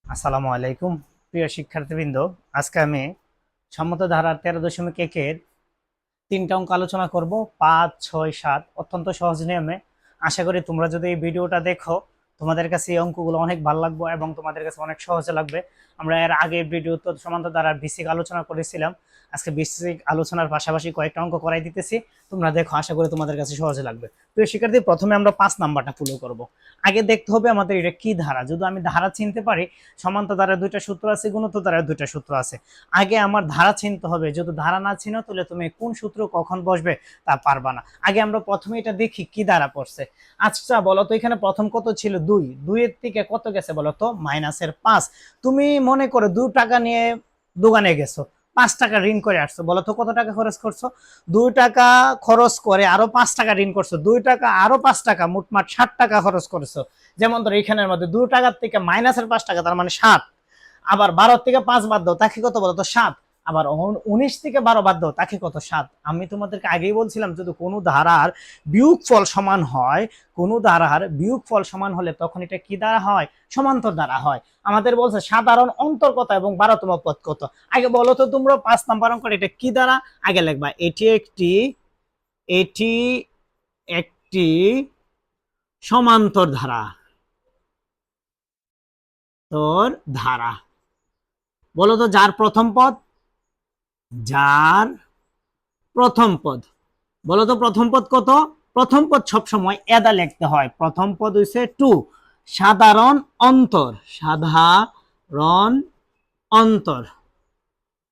আসসালামু আলাইকুম প্রিয় শিক্ষার্থীবৃন্দ। আজকে আমি সম্মত ধারার 13.1-এর 3টা অঙ্ক আলোচনা করব, 5, 6, 7 অত্যন্ত সহজ নিয়মে। আশা করি তোমরা যদি এই ভিডিওটা দেখো তোমাদের কাছে এই অঙ্কগুলো অনেক ভালো লাগবে এবং তোমাদের কাছে অনেক সহজে লাগবে। আমরা এর আগের ভিডিওতে সমান্ত ধারার বেসিক আলোচনা করেছিলাম। আজকে বেসিক আলোচনার পাশাপাশি কয়েকটা অঙ্ক করাই দিতেছি, তোমরা দেখো, আশা করি তোমাদের কাছে সহজে লাগবে। প্রিয় শিক্ষার্থী, প্রথমে আমরা 5 নাম্বারটা ফলো করব। আগে দেখতে হবে আমাদের এটা কি ধারা। যদি আমি ধারা চিনতে পারি, সমান্ত ধারার 2টা সূত্র আছে, গুণিত ধারার 2টা সূত্র আছে। আগে আমার ধারা চিনতে হবে। যদি ধারা না চিনো তাহলে তুমি কোন সূত্র কখন বসবে তা পারবা না। আগে আমরা প্রথমে এটা দেখি কি ধারা পড়ছে। আচ্ছা বলো তো, এখানে প্রথম কত ছিল? 2। 2 এর থেকে কত গেছে বলো তো? -5। তুমি মনে করো 2 টাকা নিয়ে দোকানে গেছো, 5 টাকা ঋণ করে আসছো। বলো তো কত টাকা খরচ করছো? 2 টাকা খরচ করে আরো 5 টাকা ঋণ করছো, 2 টাকা আরো 5 টাকা, মোটমাট 60 টাকা খরচ করেছো। যেমন ধরো এখানের মধ্যে 2 টাকার থেকে -5 টাকা, তার মানে 7। আবার 12 থেকে 5 বাদ দাও, তাকে কত বলতো? 7। আবার 19 থেকে 12 বাদ দাও, তাকে কত? 7। আমি তোমাদেরকে আগেই বলছিলাম, যদি কোনো ধারার বিয়োগফল সমান হয়, কোনো ধারার বিয়োগফল সমান হলে তখন এটা কি দ্বারা হয়? সমান্তর দ্বারা হয়। আমাদের বলছে সাধারণ অন্তর কত এবং 12তম পদ কত। আগে বলো তো তোমরা 5 নাম্বার অঙ্ক এটা কি দ্বারা? আগে লিখবা এটি একটি সমান্তর ধারা, তোর ধারা। বলো তো যার প্রথম পদ, যার প্রথম পদ। বলো তো প্রথম পদ কত? প্রথম পদ সবসময় এদা লিখতে হয়। প্রথম পদ হইছে 2। সাধারণ অন্তর, সাধারণ অন্তর,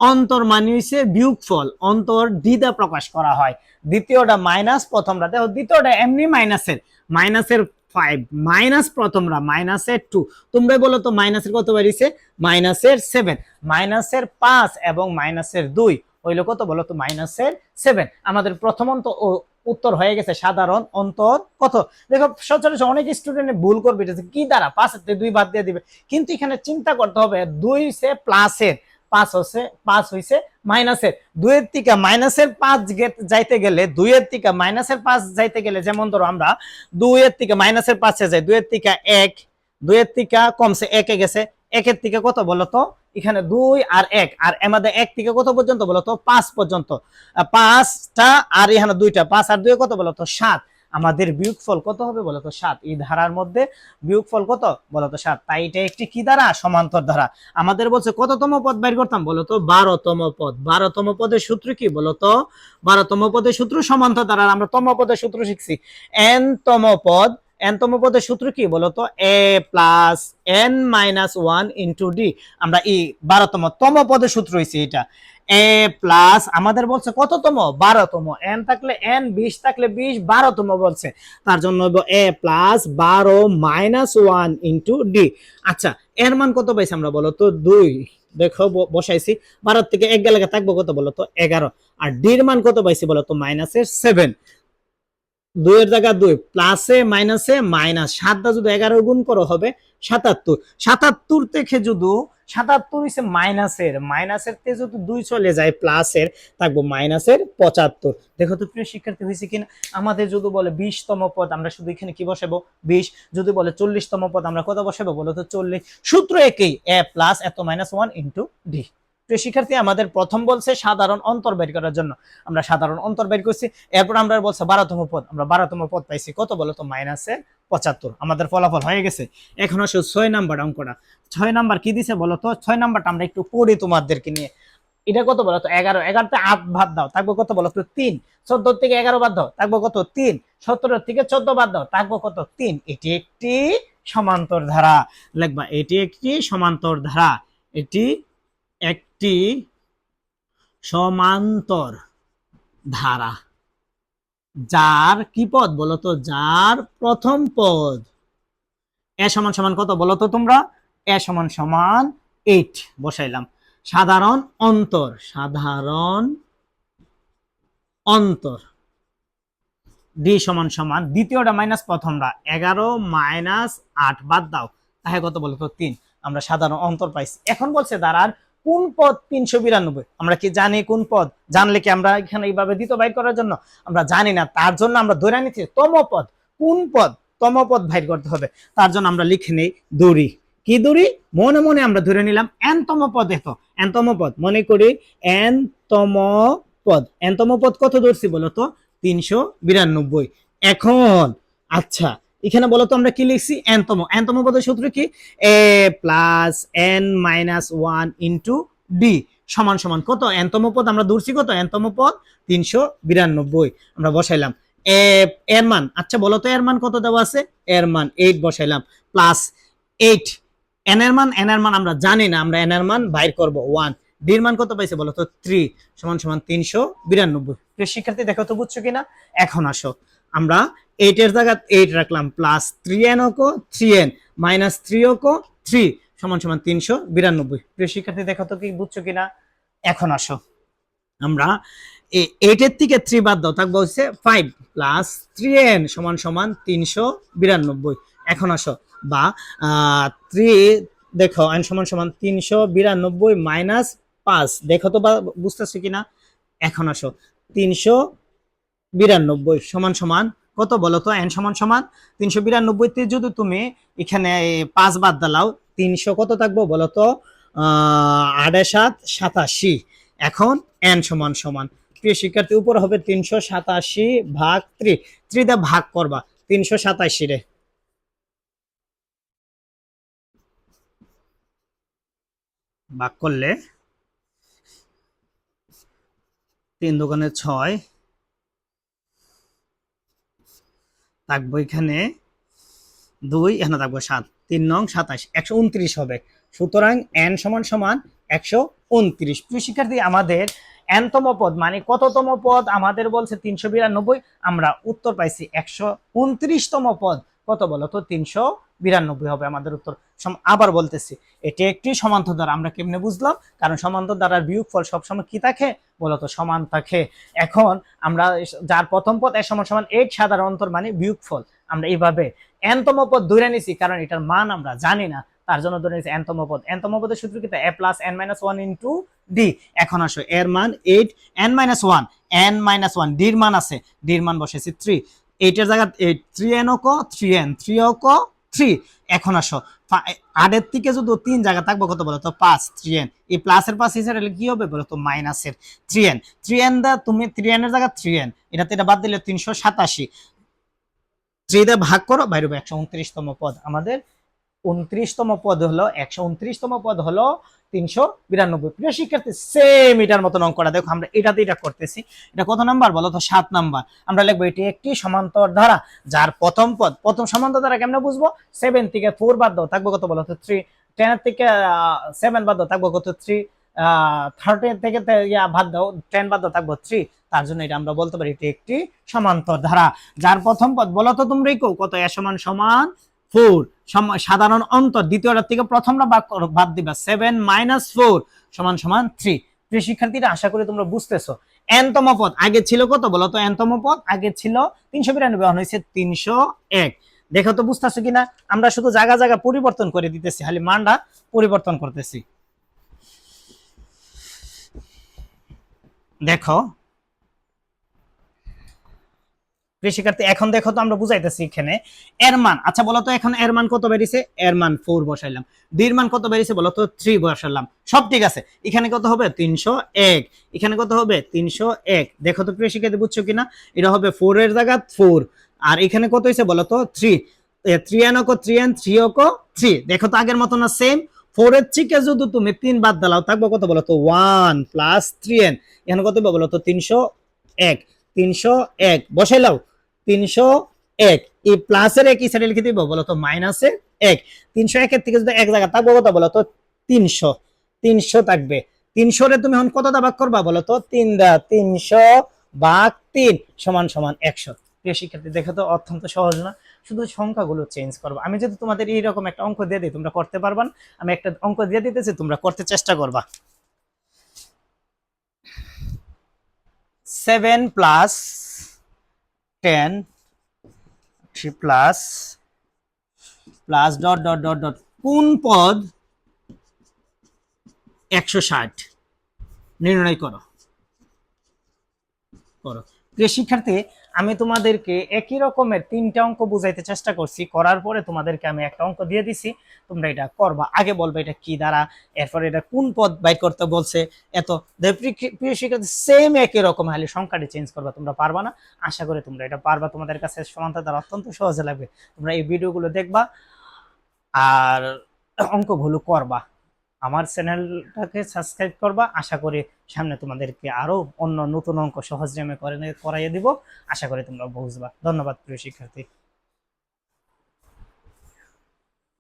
অন্তর মানে হইছে বিয়োগফল। অন্তর দ্বিধা প্রকাশ করা হয়। দ্বিতীয়টা মাইনাস, প্রথমটা দেখো দ্বিতীয়টা এমনি মাইনাসের, -5 মাইনাস প্রথমরা -2। তোমরা বলো তো মাইনাসের কত বেরিয়েছে? -7। -5 এবং -2 হইলো কত বলো তো? -7। আমাদের প্রথম উত্তর হয়ে গেছে সাধারণ অন্তর কত। দেখো সচরাচর অনেক স্টুডেন্ট ভুল করবে, কি দ্বারা 5 থেকে 2 বাদ দিয়ে দিবে, কিন্তু এখানে চিন্তা করতে হবে 2 সে প্লাসের, 5 হইছে মাইনাসের। 2 এর থেকে -5 যাইতে গেলে, 2 এর থেকে -5 যাইতে গেলে, যেমন ধরো আমরা 2 এর থেকে -5 যাই, 2 এর থেকে 1, 2 এর থেকে কমছে 1 এ গেছে, 1 এর থেকে কত বলতো? এখানে 2 আর 1, আর আমাদের 1 থেকে কত পর্যন্ত বলতো? 5 পর্যন্ত। 5টা আর এখানে 2টা, 5 আর 2 কত বলতো? 7। আমাদের বিয়োগফল কত হবে বলতো? 7। এই ধারার মধ্যে বিয়োগফল কত বলতো? 7। তাই এটা একটি কি ধারা? সমান্তর ধারা। আমাদের বলছে কততম পদ বের করতাম বলতো? 12তম পদ। 12তম পদের সূত্র কি বলতো? 12তম পদের সূত্র সমান্তর ধারার আমরা তম পদের সূত্র শিখছি। n তম পদ, n তম পদের সূত্র কি বলতো? a plus n minus 1 into D. আমরা এই 12তম পদের সূত্র হয়েছে এটা। a প্লাস আমাদের বলছে কততম? 12তম। n থাকলে n, 20 থাকলে 20, 12তম বলছে, তার জন্য a plus 12 minus 1 into D. আচ্ছা, এর মান কত পাইছি আমরা বলো তো? 2। দেখো বসাইছি, 12 থেকে 1 গেলে থাকবো কত বলো তো? 11। আর ডির মান কত পাইছি বলো তো? -7। 2 এর জায়গা 2, প্লাসে মাইনাসে মাইনাস, 7 দা যদি 11 গুণ করো হবে 77। 77 থেকে যদি 77 হইছে মাইনাসের, মাইনাসের তে যদি 2 চলে যায় প্লাসের, থাকবো -75। দেখো তো প্রিয় শিক্ষার্থী হয়েছে কিনা। আমাদের যদি বলে 20তম পদ, আমরা শুধু এখানে কি বসাবো? 20। যদি বলে 40তম পদ, আমরা কত বসাবো বলো তো? 40। সূত্র একই, a প্লাস এত মাইনাস 1 ইন্টু ডি। প্রিয় শিক্ষার্থী, আমাদের প্রথম বলছে সাধারণ অন্তর বের করার জন্য, আমরা সাধারণ অন্তর বের করছি। এরপর আমরা বলছে 12তম পদ, আমরা 12তম পদ পাইছি কত বলতো? -75। আমাদের ফলাফল হয়ে গেছে। এখন আসো 6 নাম্বার অঙ্কটা। 6 নাম্বার কি দিছে বলতো? 6 নাম্বারটা আমরা একটু পড়ি তোমাদেরকে নিয়ে। এটা কত বলতো? 11। 11 তে 8 বাদ দাও, থাকবো কত বলতো? 3। 14 থেকে 11 বাদ দাও, থাকবো কত? 3। 17 থেকে 14 বাদ দাও, থাকবো কত? 3। এটি একটি সমান্তর ধারা। লিখবা এটি একটি সমান্তর ধারা। এটি একটি সমান্তর ধারা। যার কি পদ বলতো? যার প্রথম পদ এ সমান সমান কত বলতো তোমরা? এ সমান সমান 8 বসাইলাম। সাধারণ অন্তর, সাধারণ অন্তর ডি সমান সমান, দ্বিতীয়টা মাইনাস প্রথমটা, 11 মাইনাস 8 বাদ দাও, তাহলে কত বলতো? 3। আমরা সাধারণ অন্তর পাইছি। এখন বলছে দাঁড়ার কোন পদ 392? আমরা কি জানি কোন পদ? জানলে কি আমরা এখানে এইভাবে দিত বাইর করার জন্য? আমরা জানি না, তার জন্য আমরা ধরে নিচ্ছি তম পদ। কোন পদ? তম পদ বাইর করতে হবে। তার জন্য আমরা লিখে নেই দড়ি। কি ধরি, মনে মনে আমরা ধরে নিলাম এনতম পদ। এত এনতম পদ মনে করি, এনতম পদ কত ধরছি বলতো 392। এখন আচ্ছা এখানে বলতো আমরা কি লিখছি, এনতম পদের সূত্র কি, A plus N minus one into D সমান সমান কত, এনতম পদ আমরা ধরছি কত, এনতম পদ 392 আমরা বসাইলাম। এর মান, আচ্ছা বলতো এর মান কত দেওয়া আছে, এর মান 8 বসাইলাম, প্লাস 8 এন এর মান আমরা জানি না, আমরা এন এর মান বাইর করব 1, ডি এর মান কত পাইছে বলতো 3 সমান সমান 392। প্রিয় শিক্ষার্থী দেখো তো বুঝছো কিনা। এখন আসো আমরা 8 এর জায়গায় 8 রাখলাম, প্লাস 3n অকো 3n মাইনাস 3 অকো 3 সমান সমান 392। প্রিয় শিক্ষার্থী দেখো তো কি বুঝছো কিনা। এখন আসো আমরা 8 এর থেকে 3 বাদ দাও, থাকবে হচ্ছে 5 প্লাস 3n সমান সমান 392। এখন আসো বা 3 দেখো n সমান সমান 392 মাইনাস 5, দেখো তো বা বুঝতেছো কিনা। এখন আসো 392 সমান সমান কত বলো তো, n সমান সমান 392 তে যদি তুমি এখানে 5 বাদ দাও 300 কত থাকবো বলো তো, 8 87। এখন n সমান সমান, প্রিয় শিক্ষার্থী উপর হবে 387 ভাগ 3, 3 দা ভাগ করবা 387 রে, ভাগ করলে 3 দোকানে 6 থাকবো, এখানে 2 এখানে থাকবো 7, 3 নং 27 129 হবে। সুতরাং n সমান সমান 129। প্রিয় শিক্ষার্থী আমাদের nতম পদ মানে কততম পদ আমাদের বলছে 392, আমরা উত্তর পাইছি 129তম পদ কত বলো তো 392 হবে আমাদের উত্তর। আবার বলতেছি এটি একটি সমান্তর দ্বারা, আমরা কেমনে বুঝলাম, কারণ সমান্তর দ্বারার বিয়োগফল সবসময় কি থাকে বলতো সমান থাকে। এখন আমরা যার প্রথম পদ এর সমান সমান 8 সাধারণ অন্তর মানে বিয়োগফল, আমরা এইভাবে এনতম পদ ধরে নিছি, কারণ এটার মান আমরা জানি না তার জন্য ধরে নিছি এনতম পদ। এনতম পদের সূত্র কি, a plus n minus 1 into D. এখন আসো এর মান 8 n মাইনাস 1, n-1 ডি এর মান আছে, ডি এর মান বসাইছি 3, 8 এর জায়গা 8 3n অকো 3n 3 অকো 3। এখন আসো 8 এর থেকে যদি 3 জায়গা থাকবো কত বলো তো 5, 3n এই প্লাসের পাশ হিসেবে কি হবে বলো তো মাইনাসের 3n, 3n দা তুমি 3n এর জায়গা 3n এটাতে এটা বাদ দিলে 387, 3 দিয়ে ভাগ করো বাইরে 129তম পদ। আমাদের 29তম পদ হলো 129তম পদ হলো 392। প্রিয় শিক্ষার্থী সেম এটার মতন অঙ্কটা দেখো, আমরা এটাতে এটা করতেছি, এটা কত নাম্বার বলো তো 7 নাম্বার। আমরা লিখবো এটি একটি সমান্তর ধারা যার প্রথম পদ, প্রথম সমান্তর ধারা কেমনে বুঝবো, 7 থেকে 4 বাদ দাও থাকবো কত বলো তো 3, 10 এর থেকে 7 বাদ দাও থাকবো কত 3, 30 থেকে বাদ দাও 10 বাদ দাও থাকবো 3। তার জন্য এটা আমরা বলতে পারি এটি একটি সমান্তর ধারা যার প্রথম পদ বলো তো তোমরাই কত, এ সমান সমান 4, সাধারণ অন্তর দ্বিতীয়টার থেকে প্রথমটা বাদ দিবা 7 মাইনাস 4 সমান সমান 3। প্রিয় শিক্ষার্থীরা আশা করি তোমরা বুঝতেছো। এনতম পদ আগে ছিল কত বলো তো, এনতম পদ আগে ছিল 392, এখন হয়েছে 301। দেখো তো বুঝতেছো কিনা, আমরা শুধু জায়গা জায়গা পরিবর্তন করে দিতেছি, খালি মানটা পরিবর্তন করতেছি। দেখো শিক্ষার্থী এখন দেখো তো আমরা বুঝাইতেছি এখানে এর মান, আচ্ছা বলতো এখন এর মান কত বেরিয়েছে, এর মান 4 বসাইলাম, ডি এর মান কত বেরিয়েছে বলতো 3 বসাইলাম, সব ঠিক আছে। এখানে কত হবে 301, এখানে কত হবে 301। দেখো তো প্রিয় শিক্ষার্থী বুঝছো কিনা, এটা হবে 4 এর জায়গা 4, আর এখানে কত হয়েছে বলতো 3, 3n অকো 3n 3 অকো 3। দেখো তো আগের মতো না সেম, 4 এর থেকে যদি তুমি 3 বাদ দাও থাকবে কত বলতো 1 প্লাস 3n, এখানে কত হবে বলতো 301, 301 বসাইলাও 301, এই প্লাসের এক সাইডে লিখে দিব বলতো মাইনাসের 1, 301 এর থেকে যদি এক জায়গা থাকবো কত বলতো 300, 300 থাকবে। 300 রে তুমি এখন কত দা ভাগ করবা বলতো 3 দা, 300 ভাগ 3 সমান সমান 100। প্রিয় শিক্ষার্থী দেখো তো অত্যন্ত সহজ না, শুধু সংখ্যাগুলো চেঞ্জ করবো। আমি যদি তোমাদের এইরকম একটা অঙ্ক দিয়ে দিই তোমরা করতে পারবা না, আমি একটা অঙ্ক দিয়ে দিতেছি তোমরা করতে চেষ্টা করবা। 7 plus 10 3 plus plus dot dot dot dot কোন পদ 160 নির্ণয় করো। প্রিয় শিক্ষার্থী আমি তোমাদেরকে একই রকমের 3টা অঙ্ক বুঝাইতে চেষ্টা করছি, করার পরে তোমাদেরকে আমি একটা অঙ্ক দিয়ে দিছি, তোমরা এটা করবা, আগে বলবা এটা কি দ্বারা, এরপর এটা কোন পদ বাইর করতে বলছে, এত প্রিয় শিক্ষার্থী সেম একই রকম, খালি সংখ্যাটা চেঞ্জ করবা, তোমরা পারবা না। আশা করি তোমরা এটা পারবা, তোমাদের কাছে সমান্তরাল দ্বারা অত্যন্ত সহজে লাগবে। তোমরা এই ভিডিওগুলো দেখবা আর অঙ্কগুলো করবা, আমার চ্যানেলটাকে সাবস্ক্রাইব করবা। আশা করি সামনে তোমাদেরকে আরো অন্য নতুন অঙ্ক সহজ নিয়মে করাইয়ে দিব। আশা করি তোমরা বুঝবা। ধন্যবাদ প্রিয় শিক্ষার্থী।